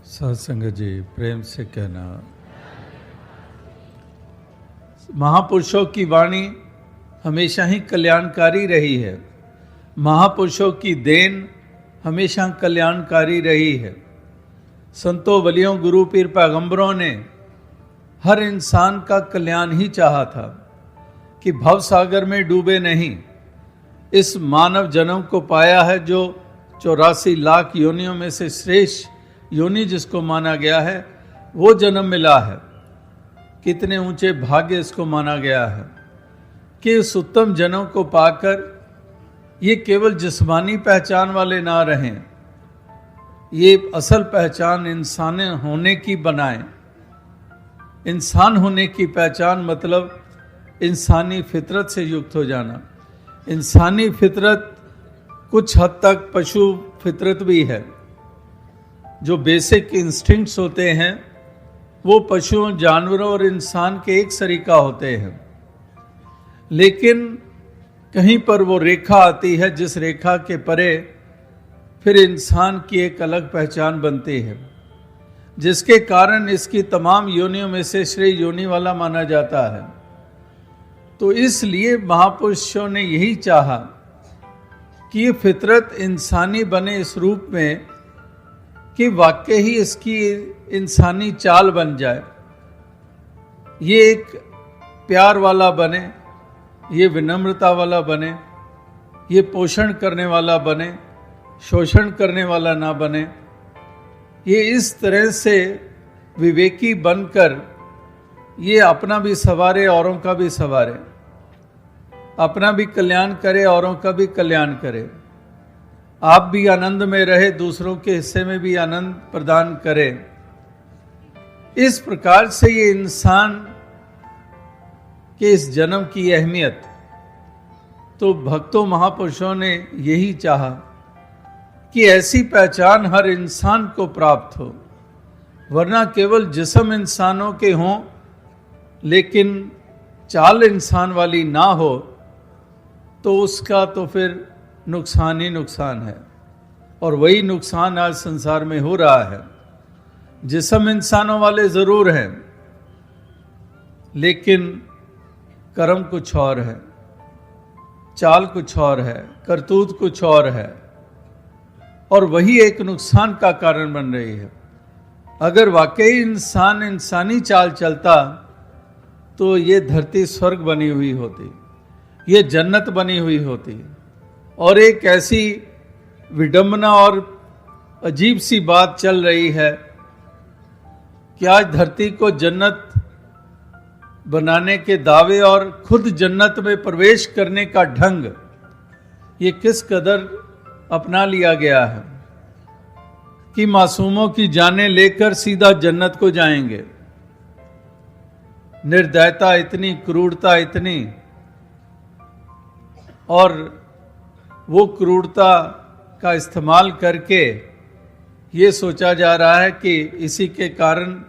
सत्संग जी प्रेम से कहना, महापुरुषों की वाणी हमेशा ही कल्याणकारी रही है। महापुरुषों की देन हमेशा कल्याणकारी रही है। संतों, वलियों, गुरु, पीर, पैगंबरों ने हर इंसान का कल्याण ही चाहा था कि भव सागर में डूबे नहीं। इस मानव जन्म को पाया है जो 84 लाख योनियों में से श्रेष्ठ योनि जिसको माना गया है, वो जन्म मिला है। कितने ऊंचे भाग्य इसको माना गया है कि इस उत्तम जन्म को पाकर ये केवल जिस्मानी पहचान वाले ना रहें, ये असल पहचान इंसान होने की बनाएं। इंसान होने की पहचान मतलब इंसानी फितरत से युक्त हो जाना। इंसानी फितरत कुछ हद तक पशु फितरत भी है। जो बेसिक इंस्टिंक्ट्स होते हैं वो पशुओं, जानवरों और इंसान के एक सरीका होते हैं, लेकिन कहीं पर वो रेखा आती है जिस रेखा के परे फिर इंसान की एक अलग पहचान बनती है, जिसके कारण इसकी तमाम योनियों में से श्रेय योनि वाला माना जाता है। तो इसलिए महापुरुषों ने यही चाहा कि ये फितरत इंसानी बने इस रूप में कि वाकई ही इसकी इंसानी चाल बन जाए। ये एक प्यार वाला बने, ये विनम्रता वाला बने, ये पोषण करने वाला बने, शोषण करने वाला ना बने। ये इस तरह से विवेकी बनकर ये अपना भी संवारे, औरों का भी संवारे, अपना भी कल्याण करे, औरों का भी कल्याण करे। आप भी आनंद में रहे, दूसरों के हिस्से में भी आनंद प्रदान करे। इस प्रकार से ये इंसान के इस जन्म की अहमियत, तो भक्तों, महापुरुषों ने यही चाहा कि ऐसी पहचान हर इंसान को प्राप्त हो, वरना केवल जिस्म इंसानों के हों लेकिन चाल इंसान वाली ना हो, तो उसका तो फिर नुकसान ही नुकसान है। और वही नुकसान आज संसार में हो रहा है। जिस्म इंसानों वाले जरूर हैं, लेकिन कर्म कुछ और है, चाल कुछ और है, करतूत कुछ और है, और वही एक नुकसान का कारण बन रही है। अगर वाकई इंसान इंसानी चाल चलता तो ये धरती स्वर्ग बनी हुई होती, ये जन्नत बनी हुई होती। और एक ऐसी विडंबना और अजीब सी बात चल रही है कि आज धरती को जन्नत बनाने के दावे और खुद जन्नत में प्रवेश करने का ढंग ये किस कदर अपना लिया गया है कि मासूमों की जानें लेकर सीधा जन्नत को जाएंगे। निर्दयता इतनी, क्रूरता इतनी, और वो क्रूरता का इस्तेमाल करके ये सोचा जा रहा है कि इसी के कारण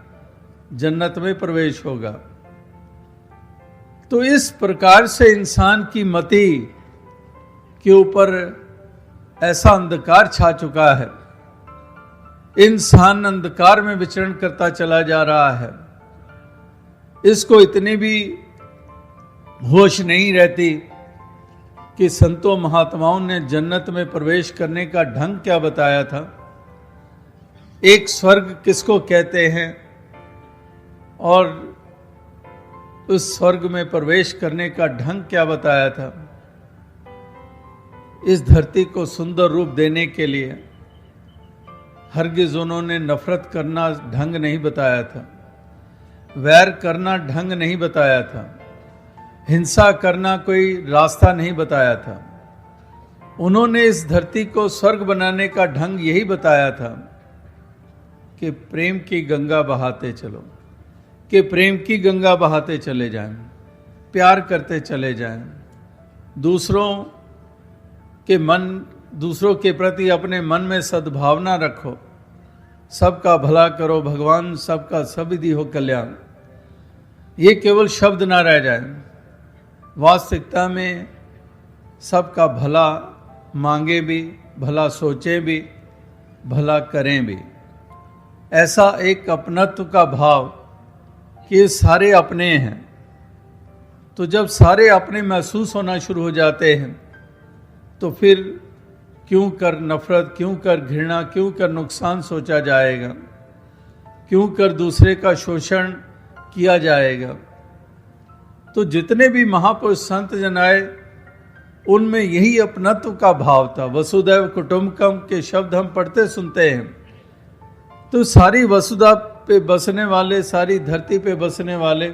जन्नत में प्रवेश होगा। तो इस प्रकार से इंसान की मति के ऊपर ऐसा अंधकार छा चुका है, इंसान अंधकार में विचरण करता चला जा रहा है। इसको इतनी भी होश नहीं रहती कि संतों, महात्माओं ने जन्नत में प्रवेश करने का ढंग क्या बताया था, एक स्वर्ग किसको कहते हैं, और उस स्वर्ग में प्रवेश करने का ढंग क्या बताया था। इस धरती को सुंदर रूप देने के लिए हरगिज उन्होंने नफरत करना ढंग नहीं बताया था, वैर करना ढंग नहीं बताया था, हिंसा करना कोई रास्ता नहीं बताया था। उन्होंने इस धरती को स्वर्ग बनाने का ढंग यही बताया था कि प्रेम की गंगा बहाते चलो, कि प्रेम की गंगा बहाते चले जाएं, प्यार करते चले जाएं, दूसरों के प्रति अपने मन में सद्भावना रखो, सबका भला करो भगवान, सबका सविधि हो कल्याण। ये केवल शब्द ना रह जाए, वास्तविकता में सबका भला मांगे भी, भला सोचें भी, भला करें भी। ऐसा एक अपनत्व का भाव कि ये सारे अपने हैं। तो जब सारे अपने महसूस होना शुरू हो जाते हैं तो फिर क्यों कर नफरत, क्यों कर घृणा, क्यों कर नुकसान सोचा जाएगा, क्यों कर दूसरे का शोषण किया जाएगा। तो जितने भी महापुरुष संत जन आए उनमें यही अपनत्व का भाव था। वसुदैव कुटुंबकम के शब्द हम पढ़ते सुनते हैं। तो सारी वसुधा पे बसने वाले, सारी धरती पे बसने वाले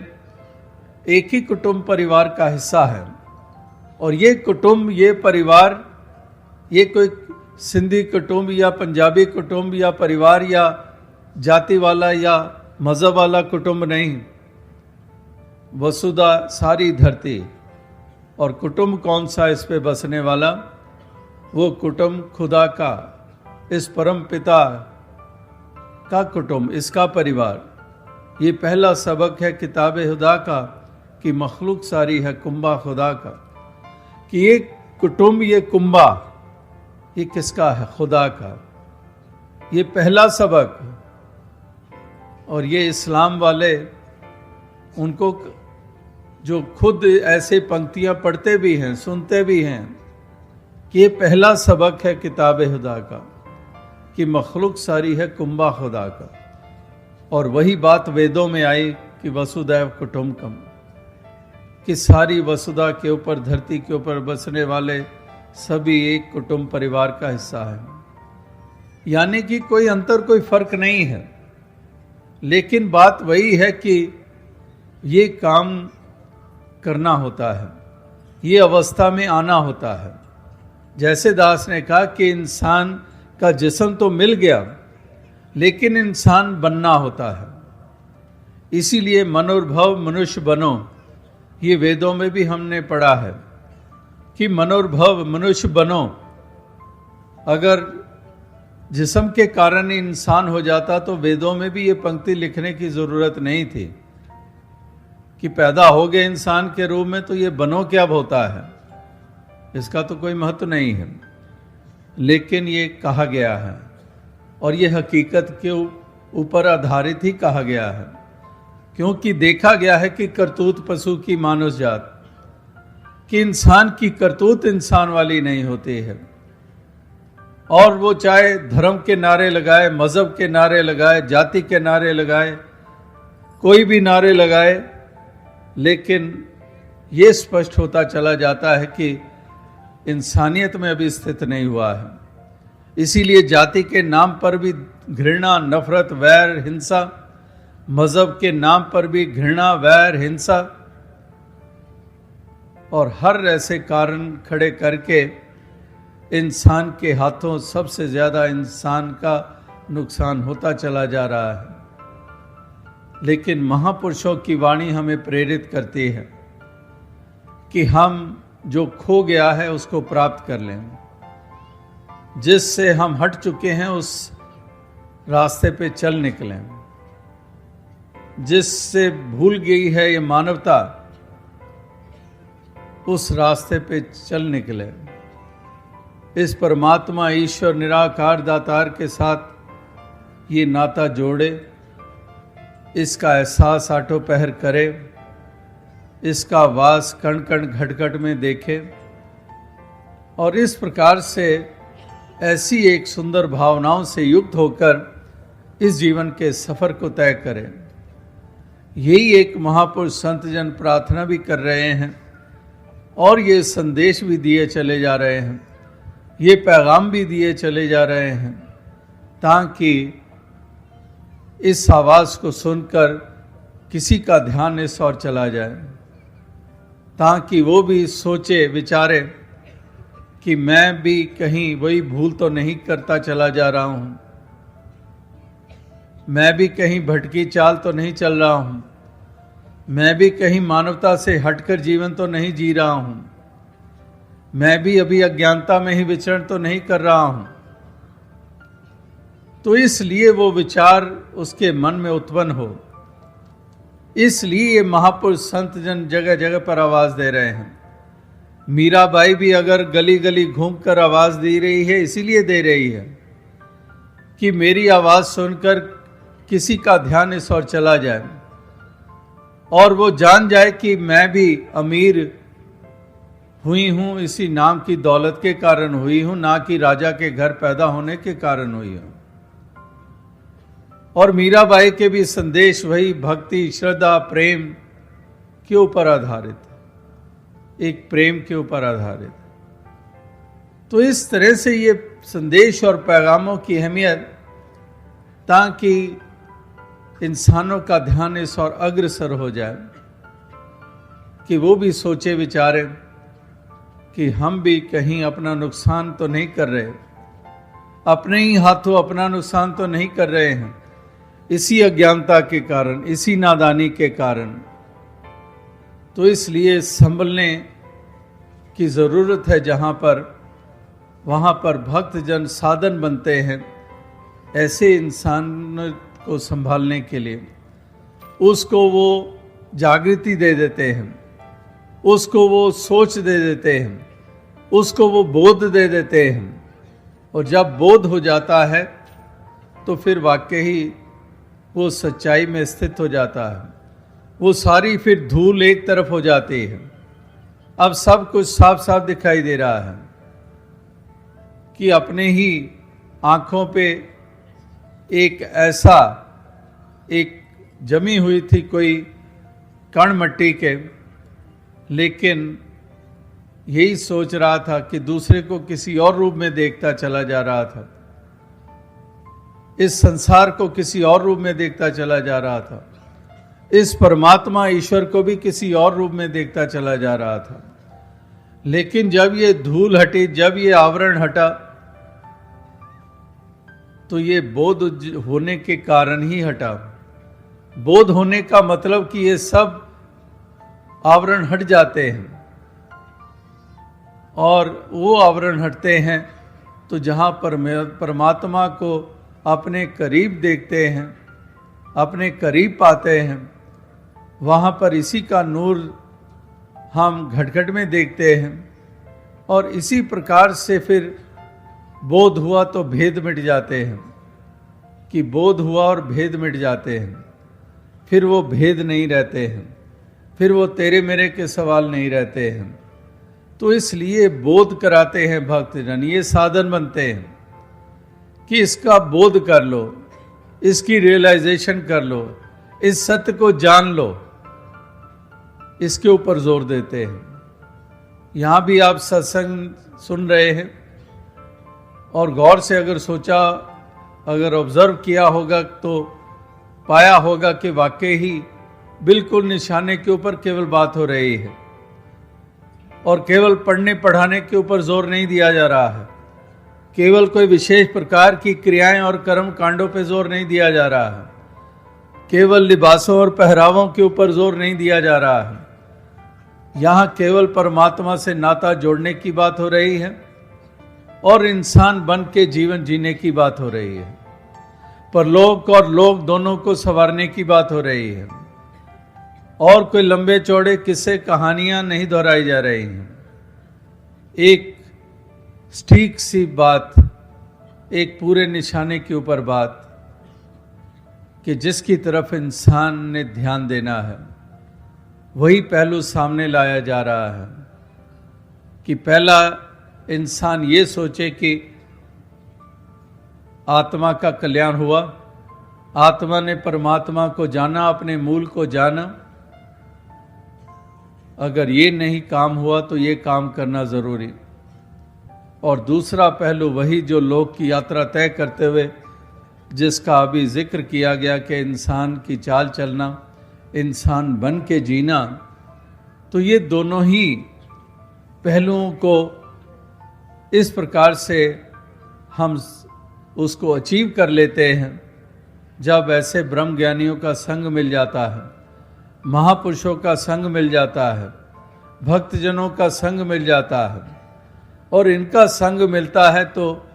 एक ही कुटुंब परिवार का हिस्सा है। और ये कुटुंब, ये परिवार, ये कोई सिंधी कुटुंब या पंजाबी कुटुंब या परिवार या जाति वाला या मज़हब वाला कुटुंब नहीं। वसुधा सारी धरती। और कुटुंब कौन सा इस पे बसने वाला? वो कुटुंब खुदा का, इस परम पिता का कुटुंब, इसका परिवार। ये पहला सबक है किताब खुदा का कि मखलूक सारी है कुंबा खुदा का। कि ये कुटुंब, ये कुंबा, ये किसका है? खुदा का। ये पहला सबक। और ये इस्लाम वाले, उनको जो खुद ऐसे पंक्तियां पढ़ते भी हैं, सुनते भी हैं कि ये पहला सबक है किताब खुदा का कि मखलूक सारी है कुंबा खुदा का। और वही बात वेदों में आई कि वसुदैव कुटुंबकम, कि सारी वसुधा के ऊपर, धरती के ऊपर बसने वाले सभी एक कुटुंब परिवार का हिस्सा है। यानी कि कोई अंतर, कोई फर्क नहीं है। लेकिन बात वही है कि ये काम करना होता है, ये अवस्था में आना होता है। जैसे दास ने कहा कि इंसान का जिस्म तो मिल गया लेकिन इंसान बनना होता है। इसीलिए मनोर्भव मनुष्य बनो, ये वेदों में भी हमने पढ़ा है कि मनोर्भव मनुष्य बनो। अगर जिस्म के कारण ही इंसान हो जाता तो वेदों में भी ये पंक्ति लिखने की ज़रूरत नहीं थी कि पैदा हो गए इंसान के रूप में तो ये बनो क्या होता है, इसका तो कोई महत्व नहीं है। लेकिन ये कहा गया है और ये हकीकत के ऊपर आधारित ही कहा गया है, क्योंकि देखा गया है कि करतूत पशु की मानव जात, कि इंसान की करतूत इंसान वाली नहीं होती है। और वो चाहे धर्म के नारे लगाए, मज़हब के नारे लगाए, जाति के नारे लगाए, कोई भी नारे लगाए, लेकिन ये स्पष्ट होता चला जाता है कि इंसानियत में अभी स्थित नहीं हुआ है। इसीलिए जाति के नाम पर भी घृणा, नफरत, वैर, हिंसा, मज़हब के नाम पर भी घृणा, वैर, हिंसा और हर ऐसे कारण खड़े करके इंसान के हाथों सबसे ज़्यादा इंसान का नुकसान होता चला जा रहा है। लेकिन महापुरुषों की वाणी हमें प्रेरित करती है कि हम जो खो गया है उसको प्राप्त कर लें। जिससे हम हट चुके हैं उस रास्ते पे चल निकलें। जिससे भूल गई है ये मानवता, उस रास्ते पे चल निकले। इस परमात्मा ईश्वर निराकार दातार के साथ ये नाता जोड़े, इसका एहसास आठों पहर करे, इसका वास कण कण घट घट में देखे और इस प्रकार से ऐसी एक सुंदर भावनाओं से युक्त होकर इस जीवन के सफ़र को तय करें। यही एक महापुरुष संत जन प्रार्थना भी कर रहे हैं और ये संदेश भी दिए चले जा रहे हैं, ये पैगाम भी दिए चले जा रहे हैं, ताकि इस आवाज़ को सुनकर किसी का ध्यान इस ओर चला जाए, ताकि वो भी सोचे विचारे कि मैं भी कहीं वही भूल तो नहीं करता चला जा रहा हूँ, मैं भी कहीं भटकी चाल तो नहीं चल रहा हूँ, मैं भी कहीं मानवता से हटकर जीवन तो नहीं जी रहा हूँ, मैं भी अभी अज्ञानता में ही विचरण तो नहीं कर रहा हूँ। तो इसलिए वो विचार उसके मन में उत्पन्न हो, इसलिए ये महापुरुष संत जन जगह जगह पर आवाज़ दे रहे हैं। मीराबाई भी अगर गली गली घूमकर आवाज़ दे रही है, इसीलिए दे रही है कि मेरी आवाज़ सुनकर किसी का ध्यान इस ओर चला जाए और वो जान जाए कि मैं भी अमीर हुई हूं, इसी नाम की दौलत के कारण हुई हूं, ना कि राजा के घर पैदा होने के कारण हुई हूं। और मीराबाई के भी संदेश वही भक्ति, श्रद्धा, प्रेम के ऊपर आधारित है, एक प्रेम के ऊपर आधारित है। तो इस तरह से ये संदेश और पैगामों की अहमियत, ताकि इंसानों का ध्यान इस और अग्रसर हो जाए कि वो भी सोचे विचारे कि हम भी कहीं अपना नुकसान तो नहीं कर रहे, अपने ही हाथों अपना नुकसान तो नहीं कर रहे हैं, इसी अज्ञानता के कारण, इसी नादानी के कारण। तो इसलिए संभलने की ज़रूरत है। जहाँ पर वहाँ पर भक्तजन साधन बनते हैं ऐसे इंसान को संभालने के लिए। उसको वो जागृति दे देते हैं, उसको वो सोच दे देते हैं, उसको वो बोध दे देते हैं। और जब बोध हो जाता है तो फिर वाकई वो सच्चाई में स्थित हो जाता है। वो सारी फिर धूल एक तरफ हो जाती है। अब सब कुछ साफ साफ दिखाई दे रहा है कि अपने ही आँखों पे एक ऐसा एक जमी हुई थी कोई कण मिट्टी के, लेकिन यही सोच रहा था कि दूसरे को किसी और रूप में देखता चला जा रहा था, इस संसार को किसी और रूप में देखता चला जा रहा था, इस परमात्मा ईश्वर को भी किसी और रूप में देखता चला जा रहा था। लेकिन जब ये धूल हटी, जब ये आवरण हटा, तो ये बोध होने के कारण ही हटा। बोध होने का मतलब कि ये सब आवरण हट जाते हैं, और वो आवरण हटते हैं तो जहाँ पर परमात्मा को अपने करीब देखते हैं, अपने करीब पाते हैं, वहाँ पर इसी का नूर हम घट-घट में देखते हैं। और इसी प्रकार से फिर बोध हुआ तो भेद मिट जाते हैं, कि बोध हुआ और भेद मिट जाते हैं। फिर वो भेद नहीं रहते हैं, फिर वो तेरे मेरे के सवाल नहीं रहते हैं। तो इसलिए बोध कराते हैं भक्तजन, ये साधन बनते हैं कि इसका बोध कर लो, इसकी रियलाइजेशन कर लो, इस सत्य को जान लो, इसके ऊपर जोर देते हैं। यहाँ भी आप सत्संग सुन रहे हैं और गौर से अगर सोचा, अगर ऑब्जर्व किया होगा तो पाया होगा कि वाकई ही बिल्कुल निशाने के ऊपर केवल बात हो रही है, और केवल पढ़ने पढ़ाने के ऊपर जोर नहीं दिया जा रहा है, केवल कोई विशेष प्रकार की क्रियाएं और कर्म कांडों पे जोर नहीं दिया जा रहा है, केवल लिबासों और पहरावों के ऊपर जोर नहीं दिया जा रहा है। यहाँ केवल परमात्मा से नाता जोड़ने की बात हो रही है और इंसान बन के जीवन जीने की बात हो रही है। परलोक और लोक दोनों को संवारने की बात हो रही है, और कोई लंबे चौड़े किस्से कहानियां नहीं दोहराई जा रही हैं। एक सटीक सी बात, एक पूरे निशाने के ऊपर बात, कि जिसकी तरफ इंसान ने ध्यान देना है, वही पहलू सामने लाया जा रहा है। कि पहला इंसान ये सोचे कि आत्मा का कल्याण हुआ, आत्मा ने परमात्मा को जाना, अपने मूल को जाना। अगर ये नहीं काम हुआ तो ये काम करना जरूरी। और दूसरा पहलू वही जो लोक की यात्रा तय करते हुए जिसका अभी जिक्र किया गया कि इंसान की चाल चलना, इंसान बन के जीना। तो ये दोनों ही पहलुओं को इस प्रकार से हम उसको अचीव कर लेते हैं जब ऐसे ब्रह्म ज्ञानियों का संग मिल जाता है, महापुरुषों का संग मिल जाता है, भक्तजनों का संग मिल जाता है। और इनका संग मिलता है तो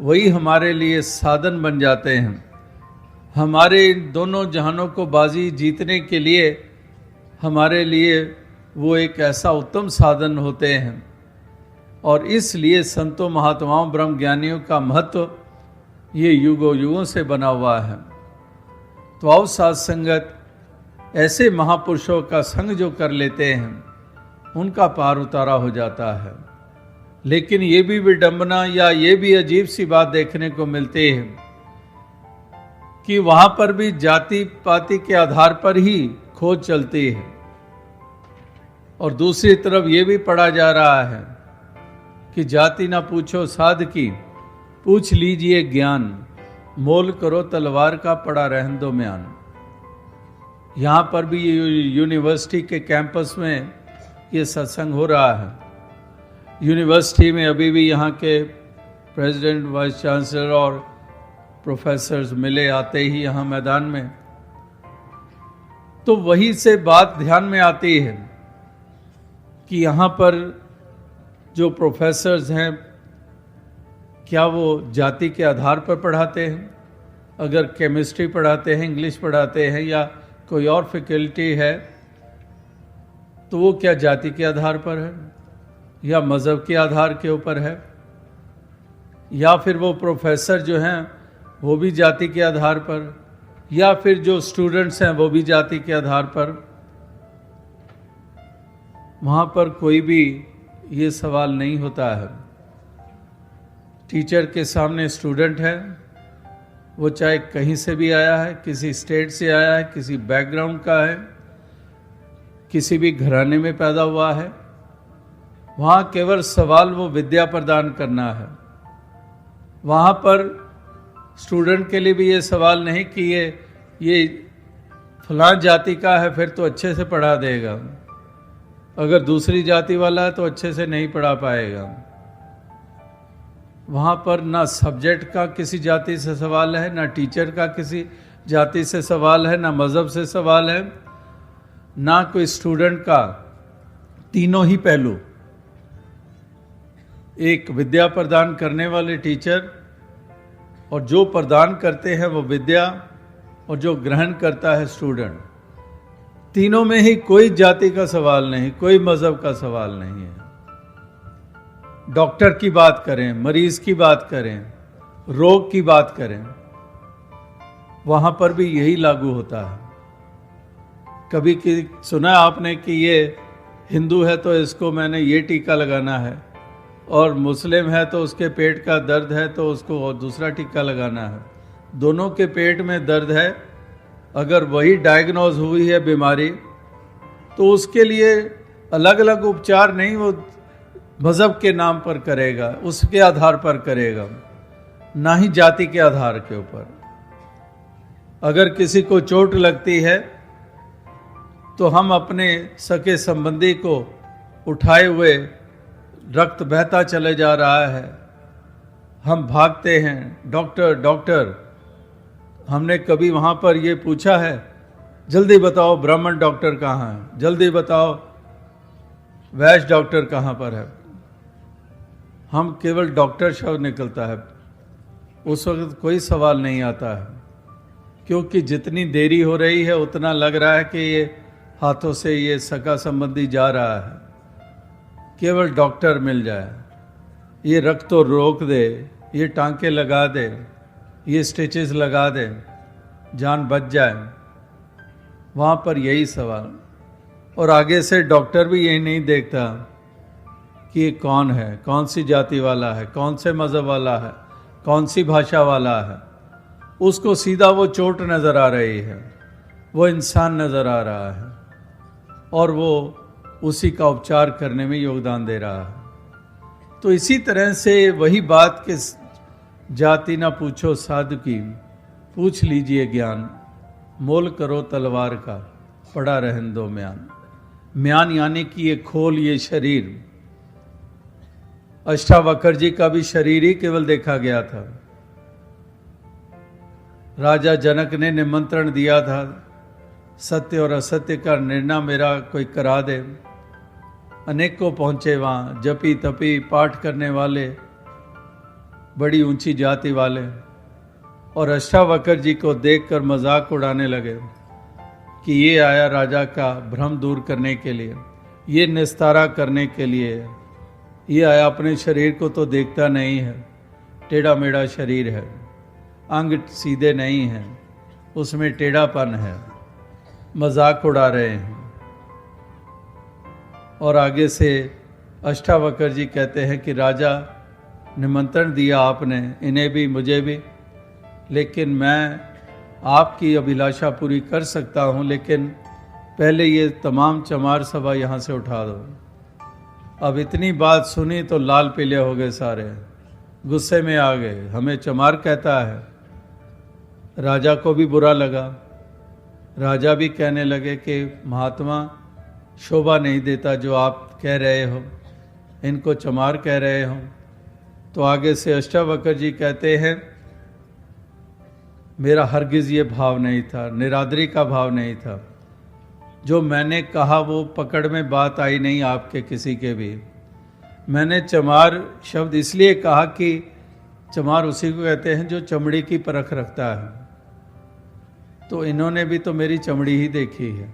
वही हमारे लिए साधन बन जाते हैं। हमारे इन दोनों जहानों को बाजी जीतने के लिए हमारे लिए वो एक ऐसा उत्तम साधन होते हैं। और इसलिए संतों, महात्माओं, ब्रह्म ज्ञानियों का महत्व ये युगों युगों से बना हुआ है। तो आओ साथ संगत ऐसे महापुरुषों का संग जो कर लेते हैं उनका पार उतारा हो जाता है। लेकिन ये भी विडंबना या ये भी अजीब सी बात देखने को मिलती है कि वहां पर भी जाति पाति के आधार पर ही खोज चलती है, और दूसरी तरफ ये भी पढ़ा जा रहा है कि जाति ना पूछो साध की, पूछ लीजिए ज्ञान, मोल करो तलवार का, पड़ा रहन दो म्यान। यहाँ पर भी यूनिवर्सिटी के कैंपस में ये सत्संग हो रहा है। यूनिवर्सिटी में अभी भी यहाँ के प्रेसिडेंट, वाइस चांसलर और प्रोफेसर्स मिले आते ही यहाँ मैदान में, तो वही से बात ध्यान में आती है कि यहाँ पर जो प्रोफेसर्स हैं क्या वो जाति के आधार पर पढ़ाते हैं? अगर केमिस्ट्री पढ़ाते हैं, इंग्लिश पढ़ाते हैं या कोई और फैकल्टी है तो वो क्या जाति के आधार पर है या मज़हब के आधार के ऊपर है? या फिर वो प्रोफेसर जो हैं वो भी जाति के आधार पर, या फिर जो स्टूडेंट्स हैं वो भी जाति के आधार पर? वहाँ पर कोई भी ये सवाल नहीं होता है। टीचर के सामने स्टूडेंट है, वो चाहे कहीं से भी आया है, किसी स्टेट से आया है, किसी बैकग्राउंड का है, किसी भी घराने में पैदा हुआ है, वहाँ केवल सवाल वो विद्या प्रदान करना है। वहाँ पर स्टूडेंट के लिए भी ये सवाल नहीं कि ये फलां जाति का है फिर तो अच्छे से पढ़ा देगा, अगर दूसरी जाति वाला है तो अच्छे से नहीं पढ़ा पाएगा। वहाँ पर ना सब्जेक्ट का किसी जाति से सवाल है, ना टीचर का किसी जाति से सवाल है, ना मज़हब से सवाल है, ना कोई स्टूडेंट का। तीनों ही पहलू, एक विद्या प्रदान करने वाले टीचर, और जो प्रदान करते हैं वो विद्या, और जो ग्रहण करता है स्टूडेंट। तीनों में ही कोई जाति का सवाल नहीं, कोई मज़हब का सवाल नहीं है। डॉक्टर की बात करें, मरीज की बात करें, रोग की बात करें, वहाँ पर भी यही लागू होता है। कभी सुना आपने कि ये हिंदू है तो इसको मैंने ये टीका लगाना है, और मुस्लिम है तो उसके पेट का दर्द है तो उसको और दूसरा टीका लगाना है? दोनों के पेट में दर्द है, अगर वही डायग्नोज हुई है बीमारी तो उसके लिए अलग अलग उपचार नहीं वो मज़हब के नाम पर करेगा, उसके आधार पर करेगा, ना ही जाति के आधार के ऊपर। अगर किसी को चोट लगती है तो हम अपने सगे संबंधी को उठाए हुए, रक्त बहता चले जा रहा है, हम भागते हैं, डॉक्टर डॉक्टर। हमने कभी वहाँ पर ये पूछा है, जल्दी बताओ ब्राह्मण डॉक्टर कहाँ है, जल्दी बताओ वैश्य डॉक्टर कहाँ पर है? हम केवल डॉक्टर शब्द निकलता है, उस वक्त कोई सवाल नहीं आता है, क्योंकि जितनी देरी हो रही है उतना लग रहा है कि ये हाथों से ये सगा संबंधी जा रहा है। केवल डॉक्टर मिल जाए, ये रक्त तो रोक दे, ये टांके लगा दे, ये स्टिचेस लगा दे, जान बच जाए, वहाँ पर यही सवाल। और आगे से डॉक्टर भी यही नहीं देखता कि ये कौन है, कौन सी जाति वाला है, कौन से मज़हब वाला है, कौन सी भाषा वाला है। उसको सीधा वो चोट नज़र आ रही है, वो इंसान नज़र आ रहा है, और वो उसी का उपचार करने में योगदान दे रहा है। तो इसी तरह से वही बात कि जाति ना पूछो साधु की, पूछ लीजिए ज्ञान, मोल करो तलवार का, पड़ा रहन दो म्यान। म्यान यानी कि ये खोल, ये शरीर। अष्टावक्र जी का भी शरीर ही केवल देखा गया था। राजा जनक ने निमंत्रण दिया था, सत्य और असत्य का निर्णय मेरा कोई करा दे। अनेकों पहुंचे वहाँ, जपी तपी पाठ करने वाले, बड़ी ऊंची जाति वाले, और अष्टावक्र जी को देखकर मजाक उड़ाने लगे कि ये आया राजा का भ्रम दूर करने के लिए, ये निस्तारा करने के लिए, ये आया अपने शरीर को तो देखता नहीं है, टेढ़ा मेढ़ा शरीर है, अंग सीधे नहीं है, उसमें टेढ़ापन है, मजाक उड़ा रहे हैं। और आगे से अष्टावक्र जी कहते हैं कि राजा, निमंत्रण दिया आपने, इन्हें भी मुझे भी, लेकिन मैं आपकी अभिलाषा पूरी कर सकता हूँ, लेकिन पहले ये तमाम चमार सभा यहाँ से उठा दो। अब इतनी बात सुनी तो लाल पीले हो गए सारे, गुस्से में आ गए। हमें चमार कहता है। राजा को भी बुरा लगा। राजा भी कहने लगे कि महात्मा, शोभा नहीं देता जो आप कह रहे हो, इनको चमार कह रहे हो। तो आगे से अष्टावक्र जी कहते हैं, मेरा हरगिज ये भाव नहीं था, निरादरी का भाव नहीं था। जो मैंने कहा वो पकड़ में बात आई नहीं आपके किसी के भी। मैंने चमार शब्द इसलिए कहा कि चमार उसी को कहते हैं जो चमड़ी की परख रखता है। तो इन्होंने भी तो मेरी चमड़ी ही देखी है,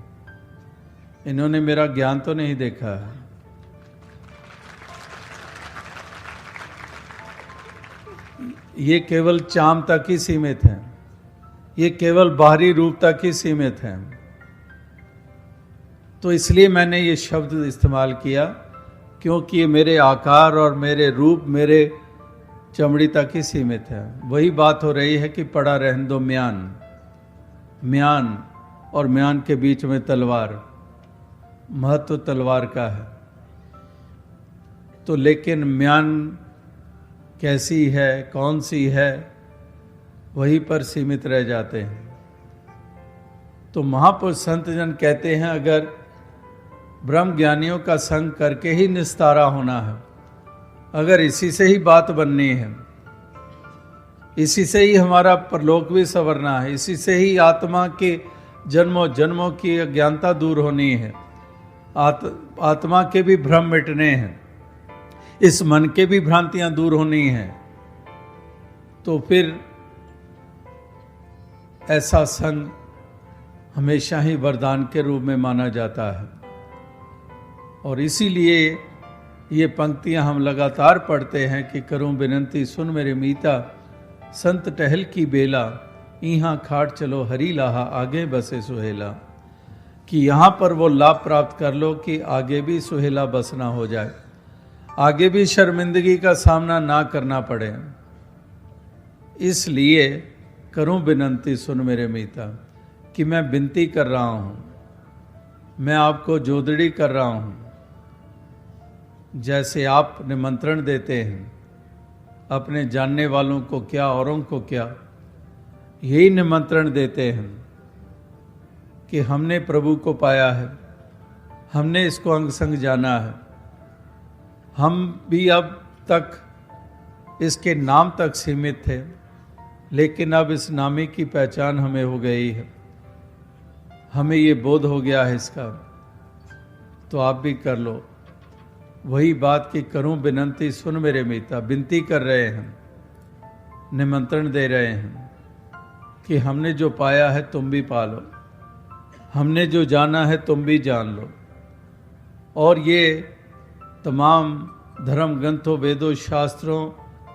इन्होंने मेरा ज्ञान तो नहीं देखा है। ये केवल चाम तक ही सीमित हैं, ये केवल बाहरी रूप तक ही सीमित हैं। तो इसलिए मैंने ये शब्द इस्तेमाल किया, क्योंकि ये मेरे आकार और मेरे रूप, मेरे चमड़ी तक ही सीमित है। वही बात हो रही है कि पड़ा रहने दो म्यान, म्यान और म्यान के बीच में तलवार, महत्व तलवार का है। तो लेकिन म्यान कैसी है, कौन सी है, वहीं पर सीमित रह जाते हैं। तो महापुरुष संत जन कहते हैं, अगर ब्रह्म ज्ञानियों का संग करके ही निस्तारा होना है, अगर इसी से ही बात बननी है, इसी से ही हमारा परलोक भी संवरना है, इसी से ही आत्मा के जन्मों जन्मों की अज्ञानता दूर होनी है, आत्मा के भी भ्रम मिटने हैं, इस मन के भी भ्रांतियां दूर होनी हैं, तो फिर ऐसा संग हमेशा ही वरदान के रूप में माना जाता है। और इसीलिए ये पंक्तियां हम लगातार पढ़ते हैं कि करूं विनंती सुन मेरे मीता, संत टहल की बेला, इहाँ खाट चलो हरी लाहा, आगे बसे सुहेला। कि यहाँ पर वो लाभ प्राप्त कर लो कि आगे भी सुहेला बसना हो जाए, आगे भी शर्मिंदगी का सामना ना करना पड़े। इसलिए करूं विनंती सुन मेरे मीता, कि मैं विनती कर रहा हूं, मैं आपको जोदड़ी कर रहा हूं। जैसे आप निमंत्रण देते हैं अपने जानने वालों को क्या, औरों को क्या, यही निमंत्रण देते हैं कि हमने प्रभु को पाया है, हमने इसको अंग संग जाना है। हम भी अब तक इसके नाम तक सीमित थे, लेकिन अब इस नामी की पहचान हमें हो गई है, हमें ये बोध हो गया है इसका। तो आप भी कर लो वही बात कि करूं विनंती सुन मेरे मीता। विनती कर रहे हैं, निमंत्रण दे रहे हैं कि हमने जो पाया है तुम भी पा लो, हमने जो जाना है तुम भी जान लो। और ये तमाम धर्म ग्रंथों, वेदों, शास्त्रों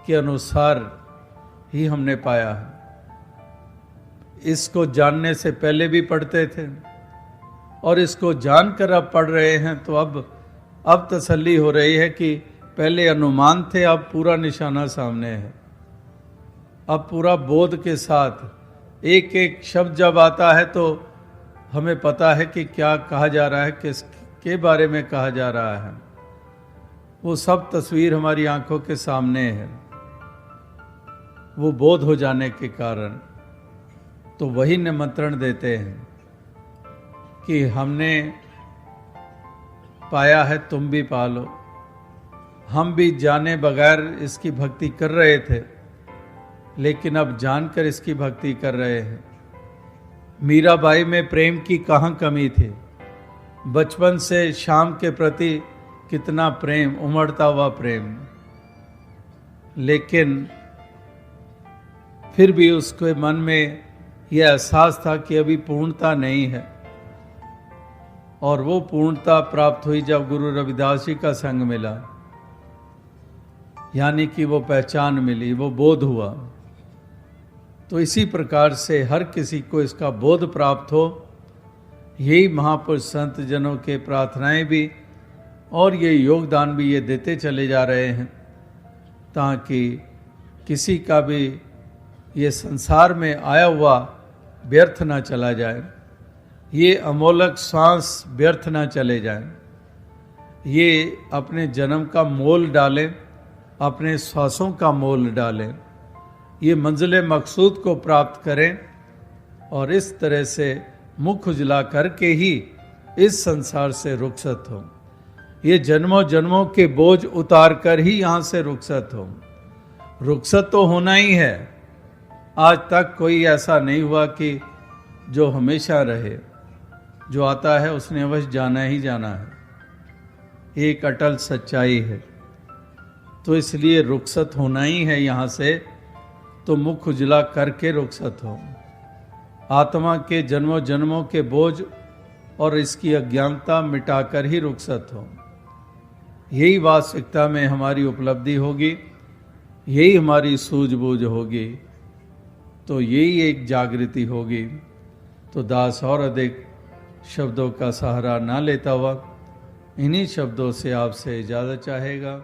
के अनुसार ही हमने पाया है। इसको जानने से पहले भी पढ़ते थे और इसको जानकर अब पढ़ रहे हैं, तो अब तसल्ली हो रही है कि पहले अनुमान थे, अब पूरा निशाना सामने है। अब पूरा बोध के साथ एक एक शब्द जब आता है तो हमें पता है कि क्या कहा जा रहा है, किसके बारे में कहा जा रहा है। वो सब तस्वीर हमारी आंखों के सामने है, वो बोध हो जाने के कारण। तो वही निमंत्रण देते हैं कि हमने पाया है तुम भी पा लो। हम भी जाने बगैर इसकी भक्ति कर रहे थे, लेकिन अब जानकर इसकी भक्ति कर रहे हैं। मीराबाई में प्रेम की कहाँ कमी थी, बचपन से श्याम के प्रति कितना प्रेम, उमड़ता हुआ प्रेम, लेकिन फिर भी उसके मन में यह एहसास था कि अभी पूर्णता नहीं है। और वो पूर्णता प्राप्त हुई जब गुरु रविदास जी का संग मिला, यानी कि वो पहचान मिली, वो बोध हुआ। तो इसी प्रकार से हर किसी को इसका बोध प्राप्त हो, यही महापुरुष संत जनों के प्रार्थनाएं भी और ये योगदान भी ये देते चले जा रहे हैं, ताकि किसी का भी ये संसार में आया हुआ व्यर्थ ना चला जाए, ये अमोलक सांस व्यर्थ ना चले जाए, ये अपने जन्म का मोल डालें, अपने श्वासों का मोल डालें, ये मंजिल मकसूद को प्राप्त करें और इस तरह से मुख उजला करके ही इस संसार से रुखसत हो। ये जन्मों जन्मों के बोझ उतार कर ही यहाँ से रुखसत हो। रुखसत तो होना ही है। आज तक कोई ऐसा नहीं हुआ कि जो हमेशा रहे। जो आता है उसने अवश्य जाना ही जाना है, एक अटल सच्चाई है। तो इसलिए रुखसत होना ही है यहाँ से, तो मुख उजला करके रुखसत हो। आत्मा के जन्मों जन्मों के बोझ और इसकी अज्ञानता मिटाकर ही रुखसत हो। यही वास्तविकता में हमारी उपलब्धि होगी, यही हमारी सूझबूझ होगी, तो यही एक जागृति होगी। तो दास और अधिक शब्दों का सहारा ना लेता हुआ इन्हीं शब्दों से आपसे इजाज़त चाहेगा।